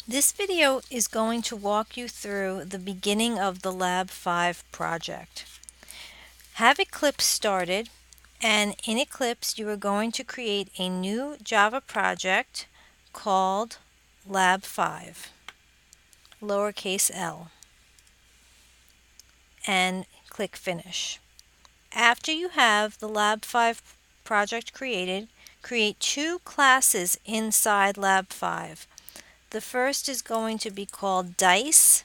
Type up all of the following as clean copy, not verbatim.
This video is going to walk you through the beginning of the Lab 5 project. Have Eclipse started, and in Eclipse you are going to create a new Java project called Lab 5, lowercase l, and click Finish. After you have the Lab 5 project created, create two classes inside Lab 5. The first is going to be called Dice,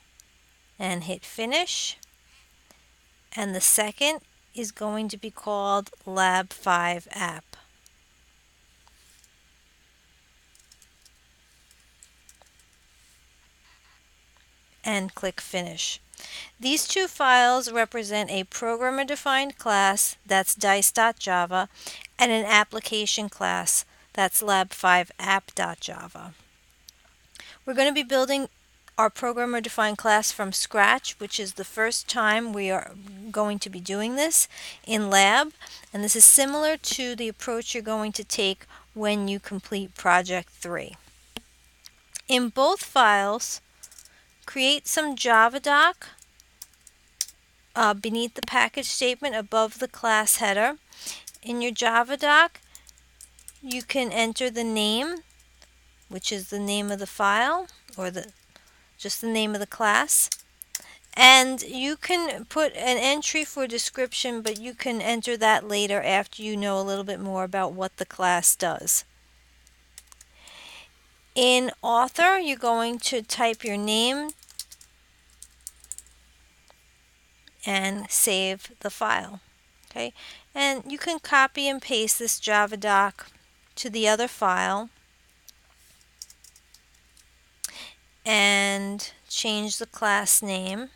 and hit Finish. And the second is going to be called Lab 5 App. And click Finish. These two files represent a programmer-defined class, that's dice.java, and an application class, that's lab5app.java. We're going to be building our programmer-defined class from scratch, which is the first time we are going to be doing this in lab, and this is similar to the approach you're going to take when you complete Project 3. In both files, create some JavaDoc beneath the package statement above the class header. In your JavaDoc, you can enter the name, which is the name of the file, or just the name of the class. And you can put an entry for description, but you can enter that later after you know a little bit more about what the class does. In author, you're going to type your name and save the file. Okay, and you can copy and paste this JavaDoc to the other file and change the class name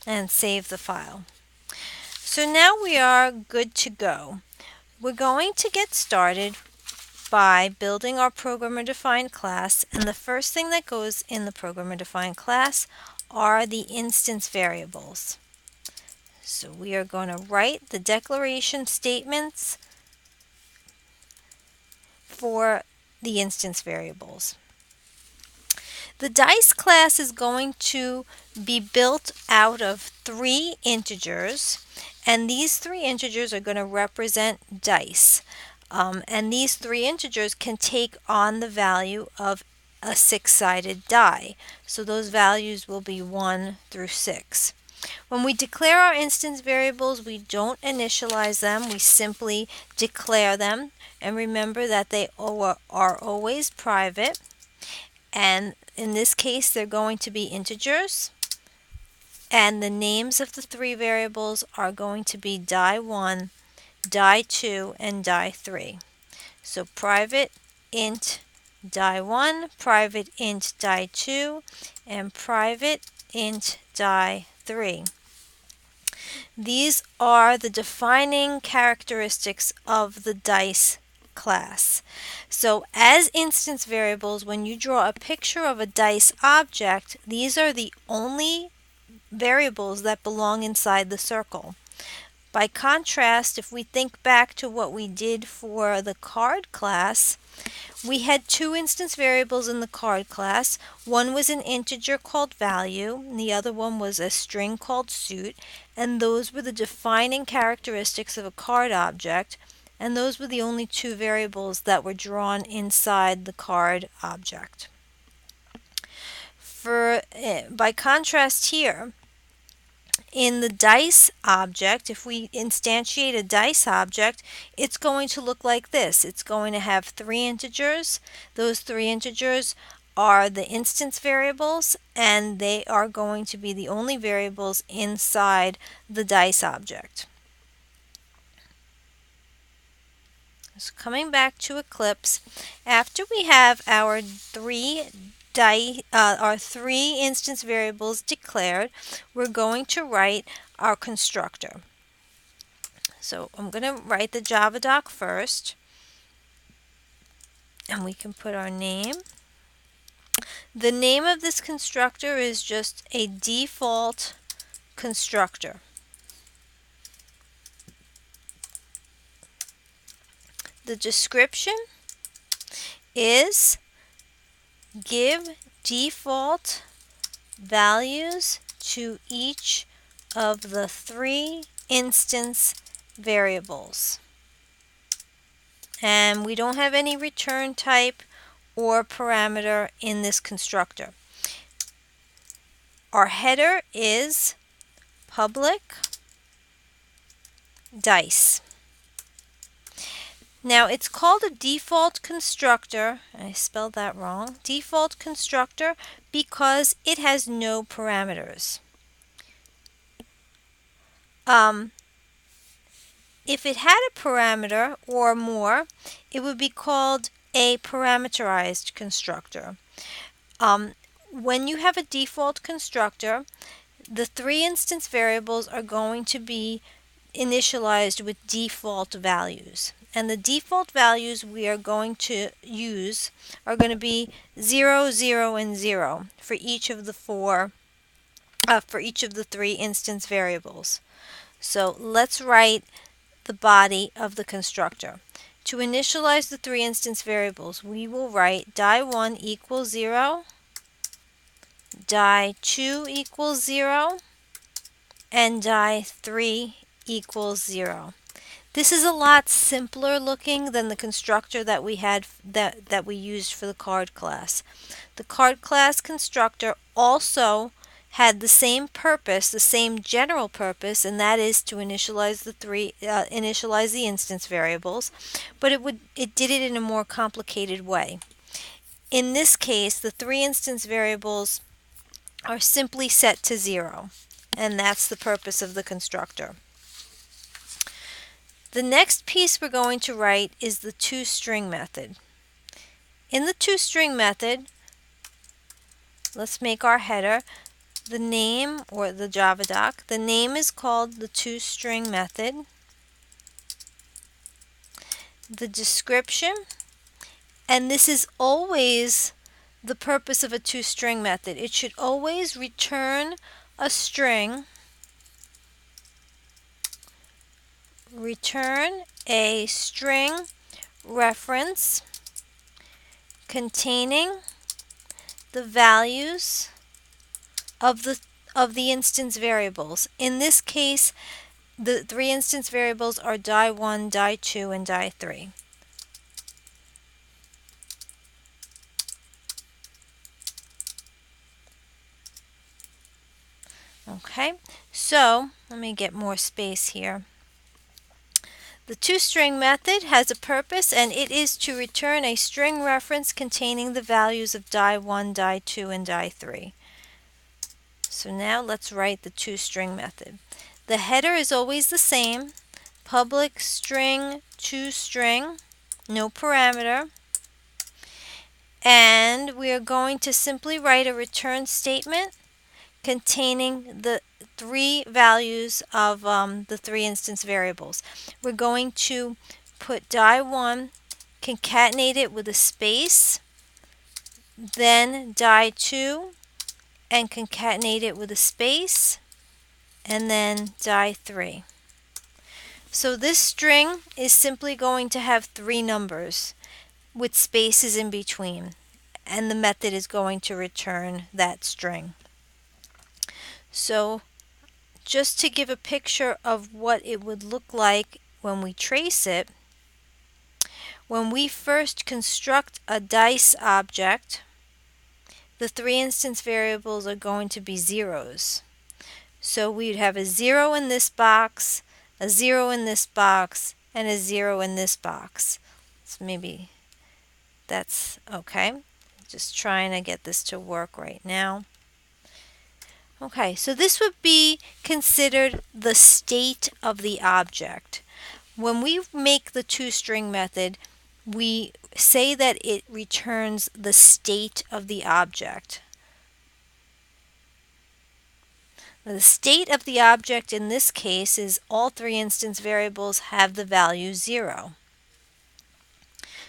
and save the file. So now we are good to go. We're going to get started by building our programmer-defined class, and the first thing that goes in the programmer-defined class are the instance variables. So we are going to write the declaration statements for the instance variables. The dice class is going to be built out of 3 integers, and these 3 integers are going to represent dice. And these 3 integers can take on the value of a 6-sided die. So those values will be 1 through 6. When we declare our instance variables, we don't initialize them, we simply declare them. And remember that they are always private. And in this case, they're going to be integers. And the names of the 3 variables are going to be die1, die2, and die3. So private int die1, private int die2, and private int die3. These are the defining characteristics of the dice class. So as instance variables, when you draw a picture of a dice object, these are the only variables that belong inside the circle. By contrast, if we think back to what we did for the card class, we had 2 instance variables in the card class. One was an integer called value, and the other one was a string called suit, and those were the defining characteristics of a card object, and those were the only 2 variables that were drawn inside the card object. By contrast here, in the dice object, if we instantiate a dice object, it's going to look like this. It's going to have 3 integers. Those 3 integers are the instance variables, and they are going to be the only variables inside the dice object. So coming back to Eclipse, after we have our 3 instance variables declared, we're going to write our constructor. So I'm going to write the JavaDoc first, and we can put our name. The name of this constructor is just a default constructor. The description is give default values to each of the three instance variables. And we don't have any return type or parameter in this constructor. Our header is public dice. Now it's called a default constructor. I spelled that wrong. Default constructor because it has no parameters. If it had a parameter or more, it would be called a parameterized constructor. When you have a default constructor, the three instance variables are going to be initialized with default values. And the default values we are going to use are going to be 0, 0, and 0 for each of the three instance variables. So let's write the body of the constructor. To initialize the three instance variables, we will write die1 equals 0, die2 equals 0, and die3 equals 0. This is a lot simpler looking than the constructor that we had that we used for the card class. The card class constructor also had the same purpose, the same general purpose, and that is to initialize the instance variables, but it did it in a more complicated way. In this case, the three instance variables are simply set to 0, and that's the purpose of the constructor. The next piece we're going to write is the toString method. In the toString method, let's make our header. The name, or the Java doc, the name is called the toString method. The description, and this is always the purpose of a toString method. It should always return a string, reference containing the values of the instance variables. In this case, the three instance variables are die1, die2, and die3. Okay, so let me get more space here. The toString method has a purpose, and it is to return a string reference containing the values of die1, die2, and die3. So now let's write the toString method. The header is always the same, public string toString, no parameter, and we are going to simply write a return statement containing the three values of the three instance variables. We're going to put die1, concatenate it with a space, then die2, and concatenate it with a space, and then die3. So this string is simply going to have three numbers with spaces in between, and the method is going to return that string. So just to give a picture of what it would look like when we trace it, when we first construct a dice object, the three instance variables are going to be zeros. So we'd have a 0 in this box, a 0 in this box, and a 0 in this box. So maybe that's okay. Just trying to get this to work right now. Okay, so this would be considered the state of the object. When we make the toString method, we say that it returns the state of the object. The state of the object in this case is all three instance variables have the value 0.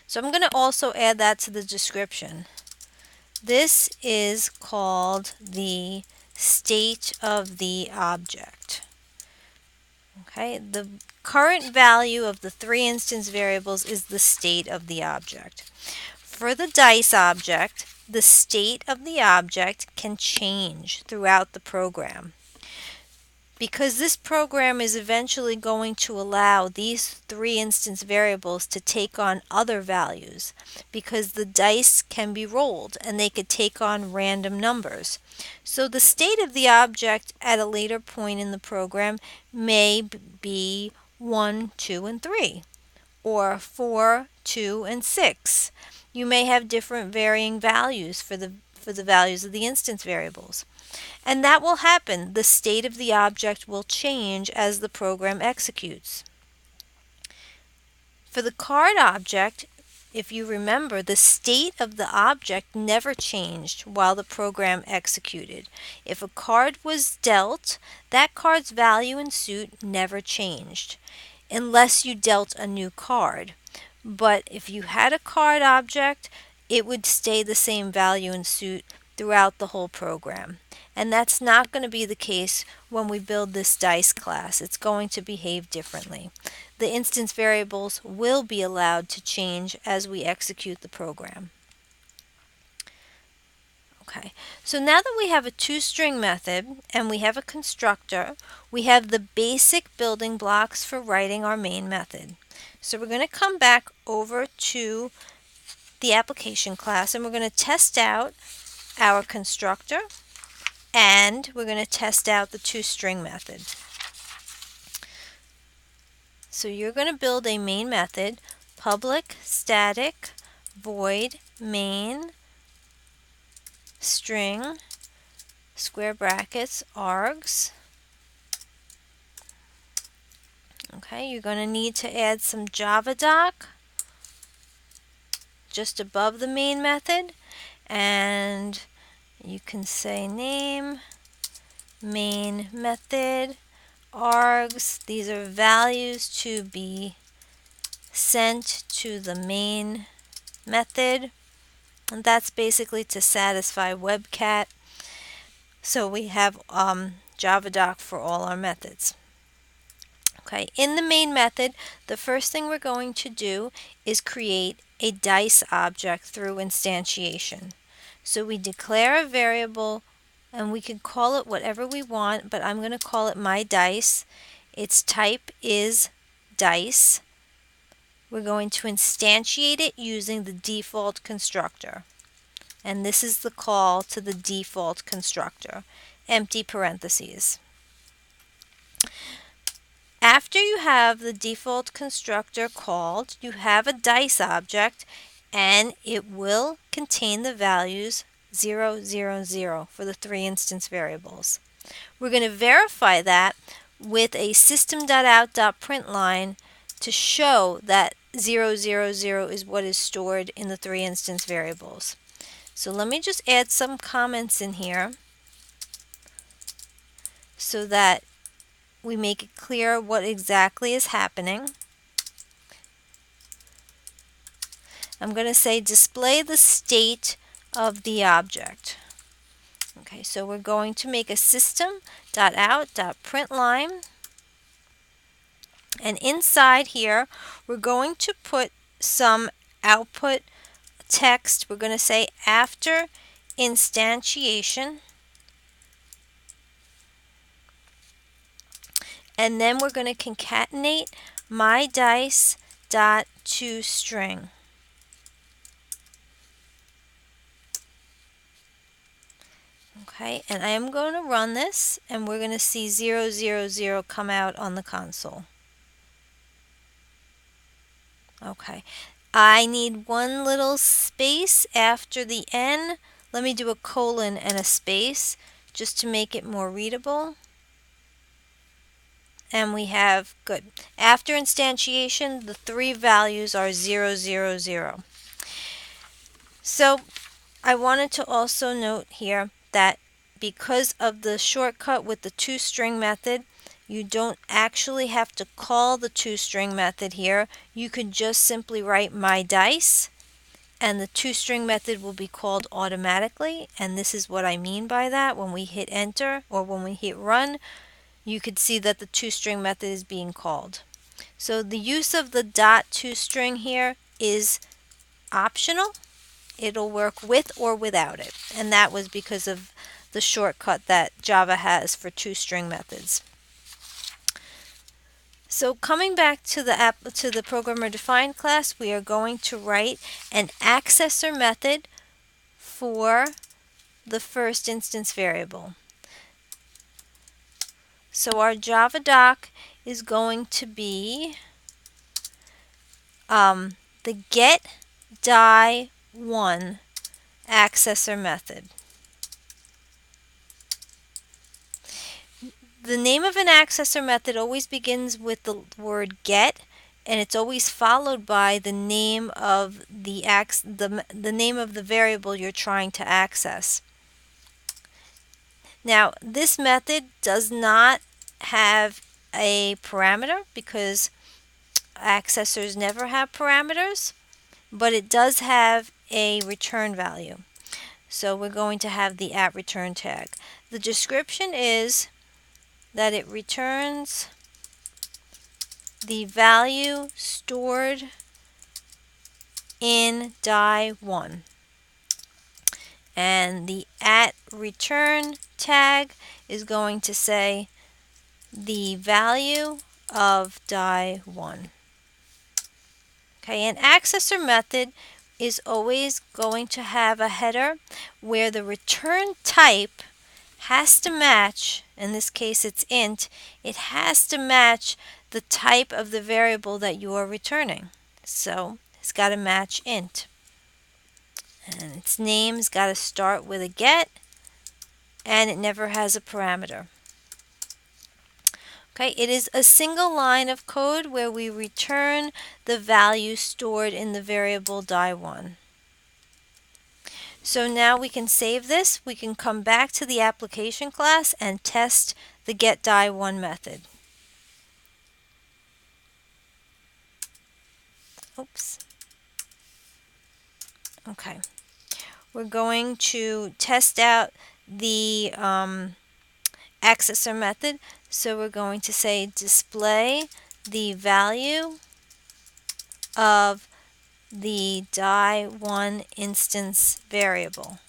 So I'm going to also add that to the description. This is called the state of the object. Okay, the current value of the three instance variables is the state of the object. for the dice object, the state of the object can change throughout the program. Because this program is eventually going to allow these three instance variables to take on other values, because the dice can be rolled and they could take on random numbers. So the state of the object at a later point in the program may be 1, 2, and 3, or 4, 2, and 6. You may have different varying values for the values of the instance variables. And that will happen. The state of the object will change as the program executes. For the card object, if you remember, the state of the object never changed while the program executed. If a card was dealt, that card's value in suit never changed, unless you dealt a new card. But if you had a card object, it would stay the same value in suit throughout the whole program. And that's not going to be the case when we build this dice class. It's going to behave differently. The instance variables will be allowed to change as we execute the program. Okay, so now that we have a toString method and we have a constructor, we have the basic building blocks for writing our main method. So we're going to come back over to the application class and we're going to test out our constructor, and we're going to test out the toString method. So you're going to build a main method, public static void main string square brackets args. Okay, you're going to need to add some Javadoc just above the main method, and you can say name, main method, args. These are values to be sent to the main method, and that's basically to satisfy WebCat. So we have Javadoc for all our methods. Okay, in the main method, the first thing we're going to do is create a dice object through instantiation. So we declare a variable, and we can call it whatever we want, but I'm going to call it my dice. Its type is dice. We're going to instantiate it using the default constructor. And this is the call to the default constructor, empty parentheses. After you have the default constructor called, you have a dice object, and it will contain the values 0, 0, 0 for the three instance variables. We're going to verify that with a system.out.println to show that 0, 0, 0 is what is stored in the three instance variables. So let me just add some comments in here so that we make it clear what exactly is happening. I'm going to say display the state of the object. Okay, so we're going to make a system.out.println, and inside here we're going to put some output text. We're going to say after instantiation, and then we're going to concatenate mydice.toString. Okay, and I am going to run this, and we're going to see 0, 0, 0 come out on the console. Okay, I need one little space after the N. Let me do a colon and a space just to make it more readable. And we have, good. After instantiation, the three values are 0, 0, 0. So I wanted to also note here that because of the shortcut with the toString method, you don't actually have to call the toString method here. You could just simply write myDice, and the toString method will be called automatically. And this is what I mean by that. When we hit enter or when we hit run, you could see that the toString method is being called. So the use of the .toString here is optional. It'll work with or without it. And that was because of the shortcut that Java has for toString methods. So coming back to the programmer defined class, we are going to write an accessor method for the first instance variable. So our Java doc is going to be the getDie1 accessor method. The name of an accessor method always begins with the word get, and it's always followed by the name of the name of the variable you're trying to access. Now, this method does not have a parameter because accessors never have parameters, but it does have a return value. So we're going to have the @return tag. The description is that it returns the value stored in die1. And the @return tag is going to say the value of die1. Okay, an accessor method is always going to have a header where the return type has to match, in this case it's int, it has to match the type of the variable that you are returning. So it's got to match int. And its name's got to start with a get, and it never has a parameter. Okay, it is a single line of code where we return the value stored in the variable die1. So now we can save this. We can come back to the application class and test the getDie1 method. Oops. Okay. We're going to test out the accessor method. So we're going to say display the value of the die1 instance variable.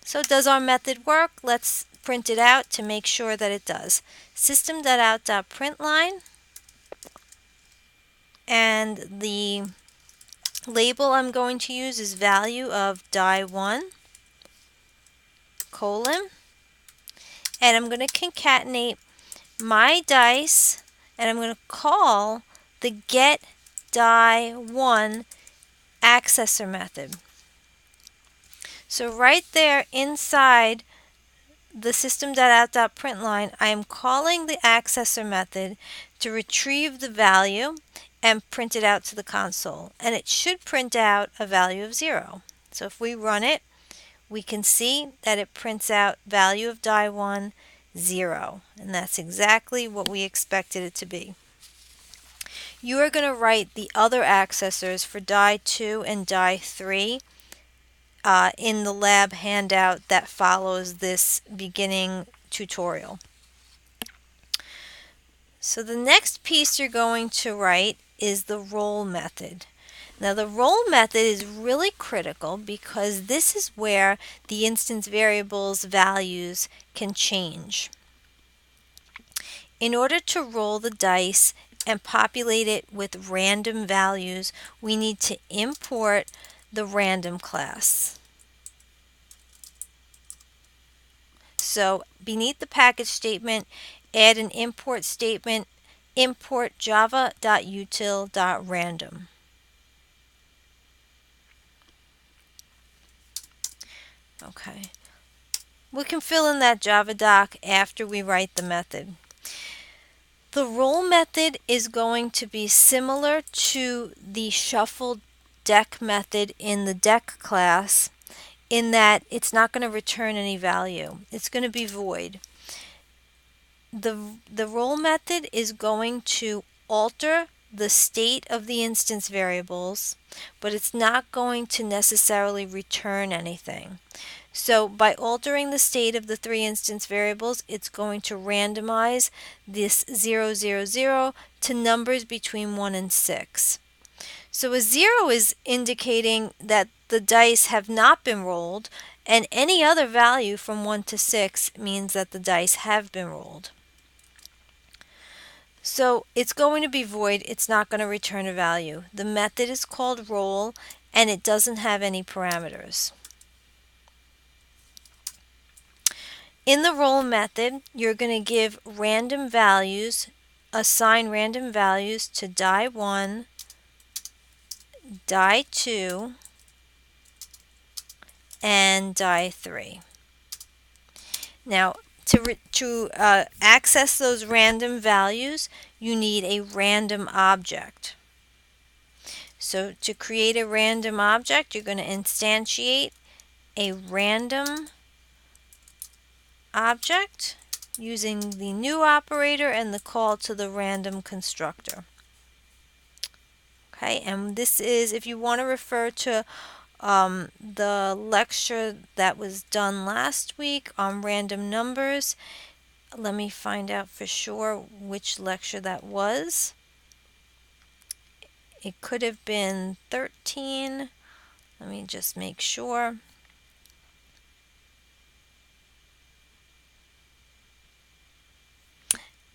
So does our method work? Let's print it out to make sure that it does. System.out.println, and the label I'm going to use is value of die1 colon, and I'm going to concatenate my dice, and I'm going to call the getDie1 accessor method. So right there inside the system.out.println, I am calling the accessor method to retrieve the value and print it out to the console. And it should print out a value of 0. So if we run it, we can see that it prints out value of die1 0. And that's exactly what we expected it to be. You are going to write the other accessors for die2 and die3 in the lab handout that follows this beginning tutorial. So the next piece you're going to write is the roll method. Now the roll method is really critical because this is where the instance variable's values can change. In order to roll the dice and populate it with random values, we need to import the random class. So beneath the package statement, add an import statement, import java.util.random. Okay. We can fill in that Java doc after we write the method. The roll method is going to be similar to the shuffle deck method in the deck class in that it's not going to return any value. It's going to be void. The roll method is going to alter the state of the instance variables, but it's not going to necessarily return anything. So by altering the state of the 3 instance variables, it's going to randomize this 0, 0, 0 to numbers between 1 and 6. So a 0 is indicating that the dice have not been rolled, and any other value from 1 to 6 means that the dice have been rolled. So it's going to be void. It's not going to return a value. The method is called roll, and it doesn't have any parameters. In the roll method, you're going to give random values, assign random values to die 1, die 2, and die 3. Now, to access those random values, you need a random object. So to create a random object, you're going to instantiate a random object using the new operator and the call to the random constructor. Okay, and this is, if you want to refer to the lecture that was done last week on random numbers, let me find out for sure which lecture that was. It could have been 13. Let me just make sure.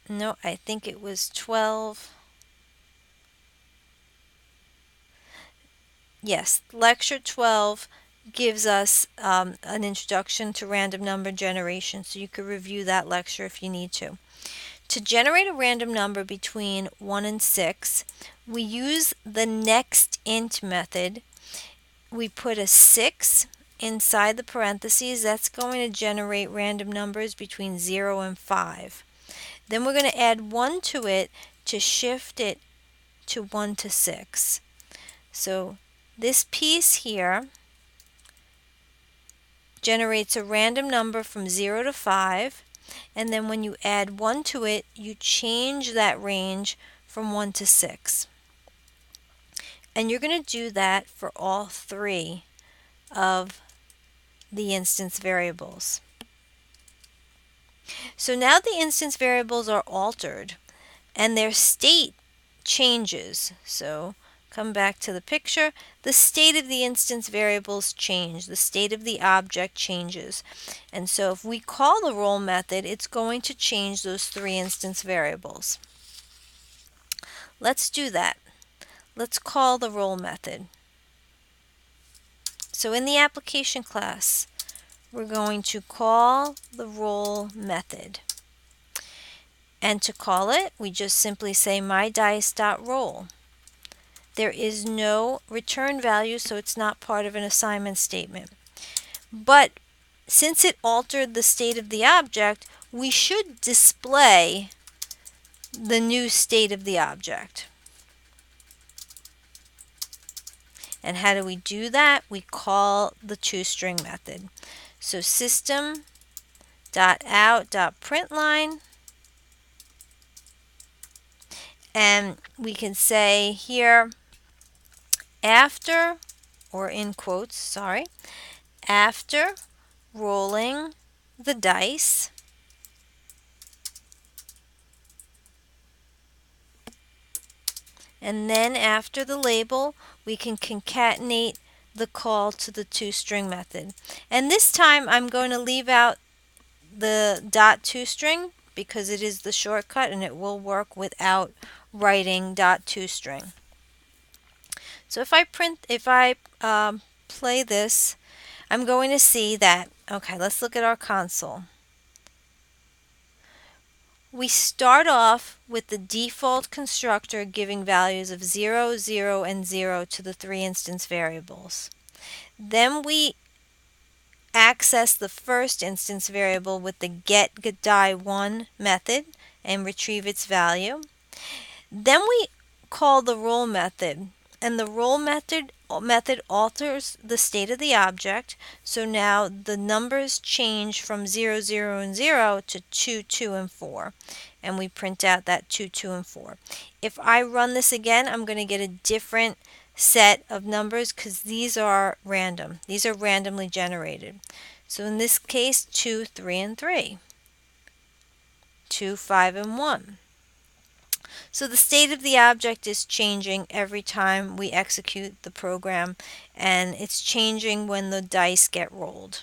No, I think it was 12. Yes, lecture 12 gives us an introduction to random number generation, so you could review that lecture if you need to. To generate a random number between 1 and 6, we use the nextInt method. We put a 6 inside the parentheses. That's going to generate random numbers between 0 and 5. Then we're going to add 1 to it to shift it to 1 to 6. So this piece here generates a random number from 0 to 5, and then when you add 1 to it, you change that range from 1 to 6. And you're going to do that for all 3 of the instance variables. So now the instance variables are altered and their state changes. So come back to the picture. The state of the instance variables change. The state of the object changes. And so if we call the roll method, it's going to change those 3 instance variables. Let's do that. Let's call the roll method. So in the application class, we're going to call the roll method. And to call it, we just simply say mydice.roll. There is no return value, so it's not part of an assignment statement. But since it altered the state of the object, we should display the new state of the object. And how do we do that? We call the toString method. So system.out.println, and we can say here after, or in quotes, sorry, after rolling the dice, and then after the label, we can concatenate the call to the toString method. And this time I'm going to leave out the .toString because it is the shortcut and it will work without writing .toString. So if I play this, I'm going to see that, okay, let's look at our console. We start off with the default constructor giving values of 0, 0, and 0 to the 3 instance variables. Then we access the first instance variable with the getDie1 method and retrieve its value. Then we call the roll method, and the roll method alters the state of the object. So now the numbers change from 0, 0, and 0 to 2, 2, and 4. And we print out that 2, 2, and 4. If I run this again, I'm going to get a different set of numbers because these are random. These are randomly generated. So in this case, 2, 3, and 3. 2, 5, and 1. So the state of the object is changing every time we execute the program, and it's changing when the dice get rolled.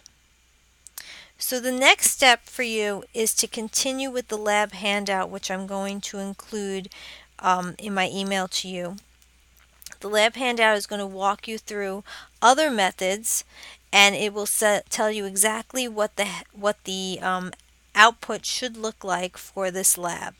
So the next step for you is to continue with the lab handout, which I'm going to include in my email to you. The lab handout is going to walk you through other methods, and it will tell you exactly what the output should look like for this lab.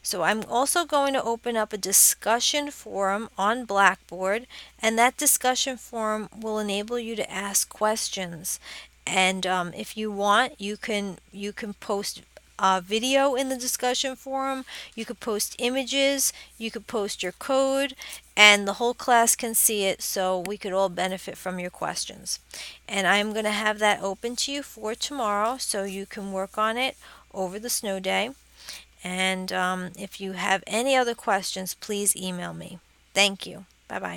So I'm also going to open up a discussion forum on Blackboard, and that discussion forum will enable you to ask questions. And if you want, you can post video in the discussion forum. You could post images. You could post your code, and the whole class can see it. So we could all benefit from your questions. And I'm going to have that open to you for tomorrow, so you can work on it over the snow day. And if you have any other questions, please email me. Thank you. Bye bye.